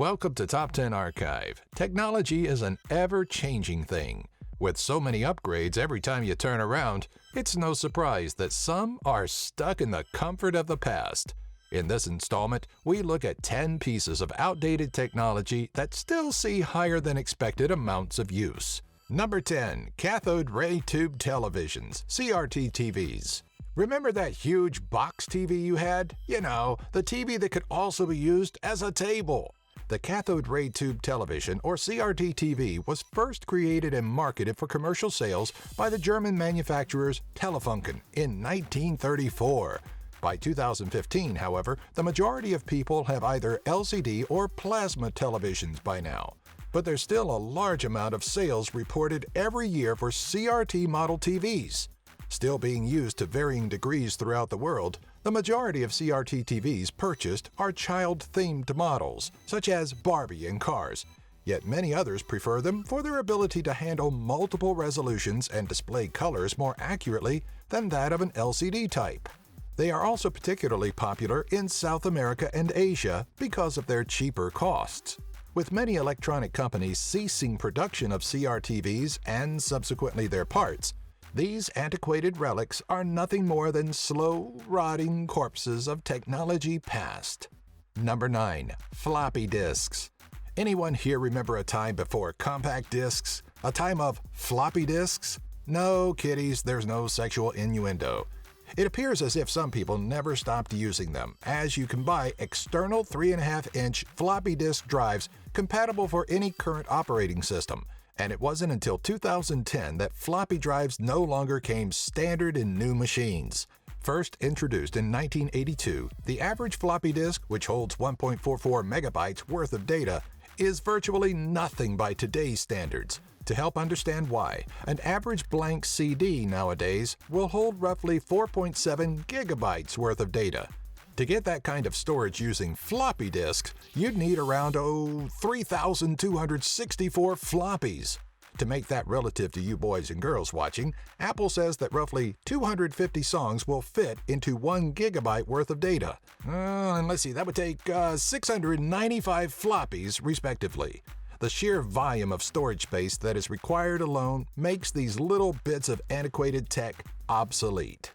Welcome to Top 10 Archive. Technology is an ever-changing thing. With so many upgrades every time you turn around, it's no surprise that some are stuck in the comfort of the past. In this installment, we look at 10 pieces of outdated technology that still see higher than expected amounts of use. Number 10. Cathode Ray Tube Televisions, CRT TVs. Remember that huge box TV you had? You know, the TV that could also be used as a table. The cathode ray tube television, or CRT TV, was first created and marketed for commercial sales by the German manufacturers Telefunken in 1934. By 2015, however, the majority of people have either LCD or plasma televisions by now. But there's still a large amount of sales reported every year for CRT model TVs. Still being used to varying degrees throughout the world, the majority of CRT TVs purchased are child-themed models, such as Barbie and Cars, yet many others prefer them for their ability to handle multiple resolutions and display colors more accurately than that of an LCD type. They are also particularly popular in South America and Asia because of their cheaper costs. With many electronic companies ceasing production of CRTVs and subsequently their parts, these antiquated relics are nothing more than slow, rotting corpses of technology past. Number 9. Floppy disks. Anyone here remember a time before compact disks? A time of floppy disks? No, kiddies, there's no sexual innuendo. It appears as if some people never stopped using them, as you can buy external 3.5-inch floppy disk drives compatible for any current operating system. And it wasn't until 2010 that floppy drives no longer came standard in new machines. First introduced in 1982, the average floppy disk, which holds 1.44 megabytes worth of data, is virtually nothing by today's standards. To help understand why, an average blank CD nowadays will hold roughly 4.7 gigabytes worth of data. To get that kind of storage using floppy disks, you'd need around 3,264 floppies. To make that relative to you boys and girls watching, Apple says that roughly 250 songs will fit into 1 gigabyte worth of data. And let's see, that would take 695 floppies respectively. The sheer volume of storage space that is required alone makes these little bits of antiquated tech obsolete.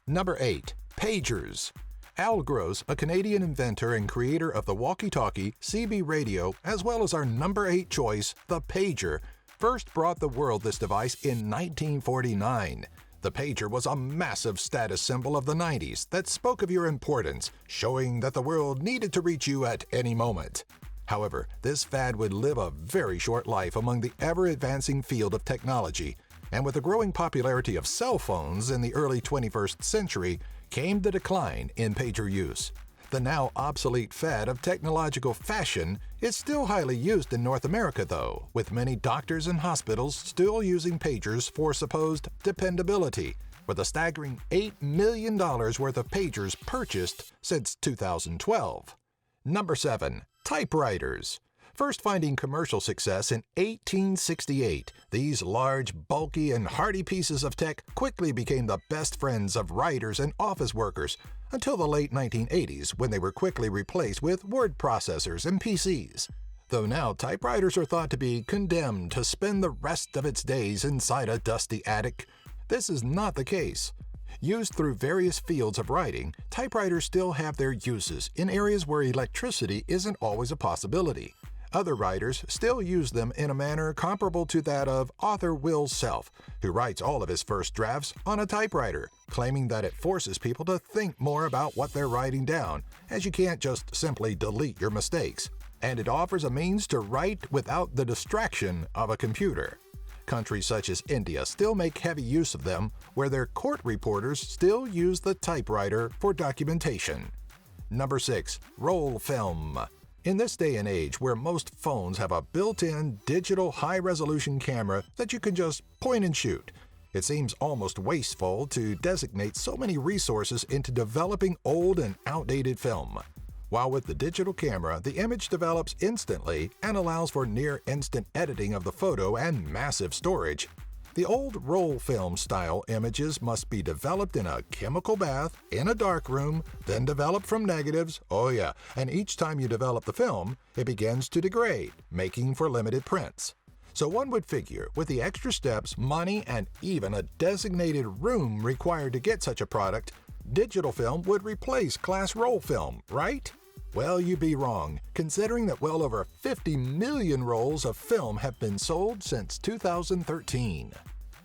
Number 8. Pagers. Al Gross, a Canadian inventor and creator of the walkie-talkie, CB radio, as well as our number 8 choice, the pager, first brought the world this device in 1949. The pager was a massive status symbol of the 90s that spoke of your importance, showing that the world needed to reach you at any moment. However, this fad would live a very short life among the ever-advancing field of technology, and with the growing popularity of cell phones in the early 21st century came the decline in pager use. The now obsolete fad of technological fashion is still highly used in North America, though, with many doctors and hospitals still using pagers for supposed dependability, with a staggering $8 million worth of pagers purchased since 2012. Number 7. Typewriters. First finding commercial success in 1868, these large, bulky, and hardy pieces of tech quickly became the best friends of writers and office workers until the late 1980s, when they were quickly replaced with word processors and PCs. Though now typewriters are thought to be condemned to spend the rest of its days inside a dusty attic, this is not the case. Used through various fields of writing, typewriters still have their uses in areas where electricity isn't always a possibility. Other writers still use them in a manner comparable to that of author Will Self, who writes all of his first drafts on a typewriter, claiming that it forces people to think more about what they're writing down, as you can't just simply delete your mistakes, and it offers a means to write without the distraction of a computer. Countries such as India still make heavy use of them, where their court reporters still use the typewriter for documentation. Number 6. Roll film. In this day and age, where most phones have a built-in digital high-resolution camera that you can just point and shoot, it seems almost wasteful to designate so many resources into developing old and outdated film. While with the digital camera, the image develops instantly and allows for near-instant editing of the photo and massive storage, The old roll film style images must be developed in a chemical bath, in a dark room, then developed from negatives, oh yeah, and each time you develop the film, it begins to degrade, making for limited prints. So one would figure, with the extra steps, money, and even a designated room required to get such a product, digital film would replace glass roll film, right? Well, you'd be wrong, considering that well over 50 million rolls of film have been sold since 2013.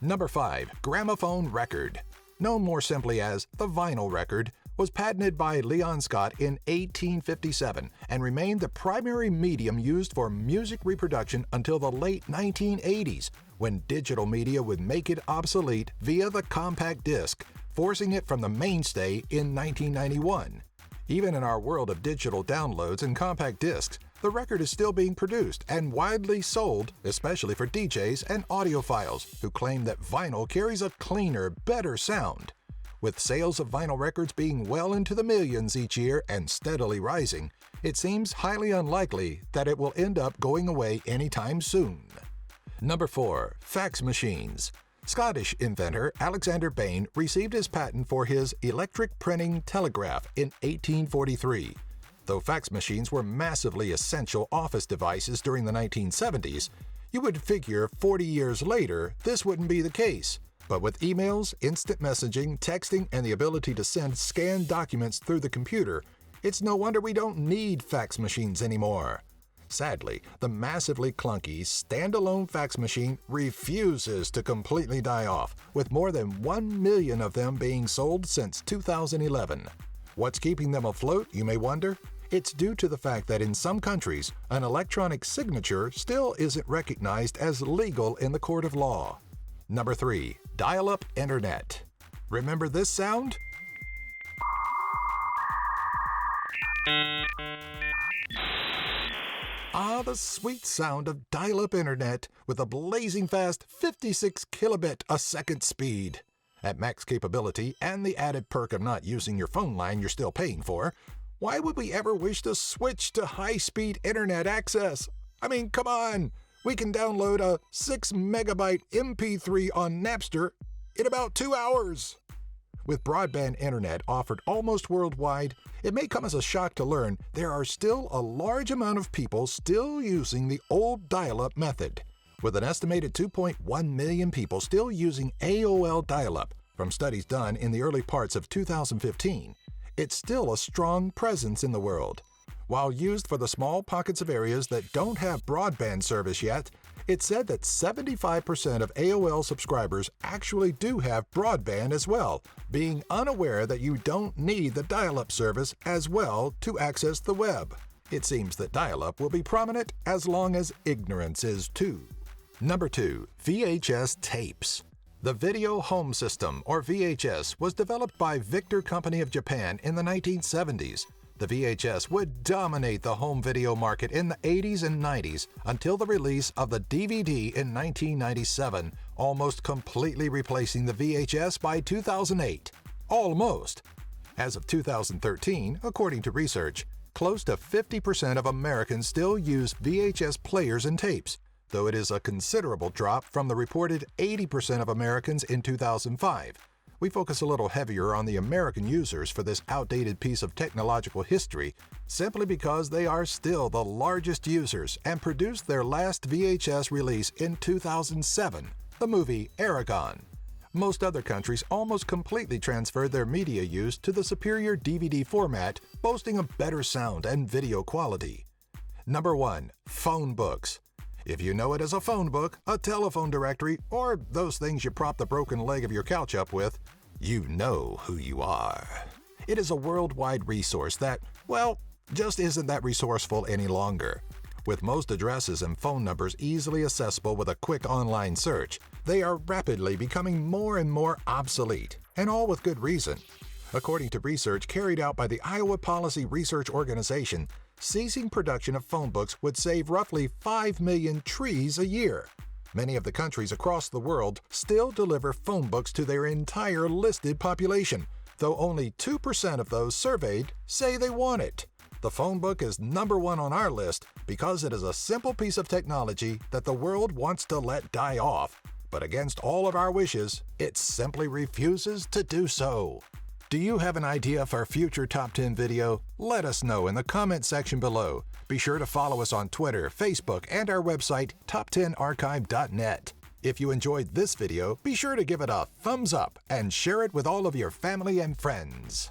Number 5. Gramophone record. Known more simply as the vinyl record, was patented by Leon Scott in 1857 and remained the primary medium used for music reproduction until the late 1980s, when digital media would make it obsolete via the compact disc, forcing it from the mainstay in 1991. Even in our world of digital downloads and compact discs, the record is still being produced and widely sold, especially for DJs and audiophiles who claim that vinyl carries a cleaner, better sound. With sales of vinyl records being well into the millions each year and steadily rising, it seems highly unlikely that it will end up going away anytime soon. Number 4. Fax machines. Scottish inventor Alexander Bain received his patent for his electric printing telegraph in 1843. Though fax machines were massively essential office devices during the 1970s, you would figure 40 years later this wouldn't be the case. But with emails, instant messaging, texting, and the ability to send scanned documents through the computer, it's no wonder we don't need fax machines anymore. Sadly, the massively clunky, standalone fax machine refuses to completely die off, with more than 1 million of them being sold since 2011. What's keeping them afloat, you may wonder? It's due to the fact that in some countries, an electronic signature still isn't recognized as legal in the court of law. Number 3. Dial-up internet. Remember this sound? Ah, the sweet sound of dial-up internet with a blazing fast 56 kilobit a second speed. At max capability and the added perk of not using your phone line you're still paying for, why would we ever wish to switch to high-speed internet access? I mean, come on! We can download a 6 megabyte MP3 on Napster in about 2 hours. With broadband internet offered almost worldwide, it may come as a shock to learn there are still a large amount of people still using the old dial-up method. With an estimated 2.1 million people still using AOL dial-up from studies done in the early parts of 2015, it's still a strong presence in the world. While used for the small pockets of areas that don't have broadband service yet, it's said that 75% of AOL subscribers actually do have broadband as well, being unaware that you don't need the dial-up service as well to access the web. It seems that dial-up will be prominent as long as ignorance is too. Number 2. VHS tapes. The Video Home System, or VHS, was developed by Victor Company of Japan in the 1970s. The VHS would dominate the home video market in the 80s and 90s until the release of the DVD in 1997, almost completely replacing the VHS by 2008. Almost. As of 2013, according to research, close to 50% of Americans still use VHS players and tapes, though it is a considerable drop from the reported 80% of Americans in 2005. We focus a little heavier on the American users for this outdated piece of technological history simply because they are still the largest users and produced their last VHS release in 2007, the movie Aragon. Most other countries almost completely transferred their media use to the superior DVD format, boasting a better sound and video quality. Number 1. Phone books. If you know it as a phone book, a telephone directory, or those things you prop the broken leg of your couch up with, you know who you are. It is a worldwide resource that, well, just isn't that resourceful any longer. With most addresses and phone numbers easily accessible with a quick online search, they are rapidly becoming more and more obsolete, and all with good reason. According to research carried out by the Iowa Policy Research Organization, ceasing production of phone books would save roughly 5 million trees a year. Many of the countries across the world still deliver phone books to their entire listed population, though only 2% of those surveyed say they want it. The phone book is number 1 on our list because it is a simple piece of technology that the world wants to let die off, but against all of our wishes, it simply refuses to do so. Do you have an idea for a future Top 10 video? Let us know in the comment section below. Be sure to follow us on Twitter, Facebook, and our website, top10archive.net. If you enjoyed this video, be sure to give it a thumbs up and share it with all of your family and friends.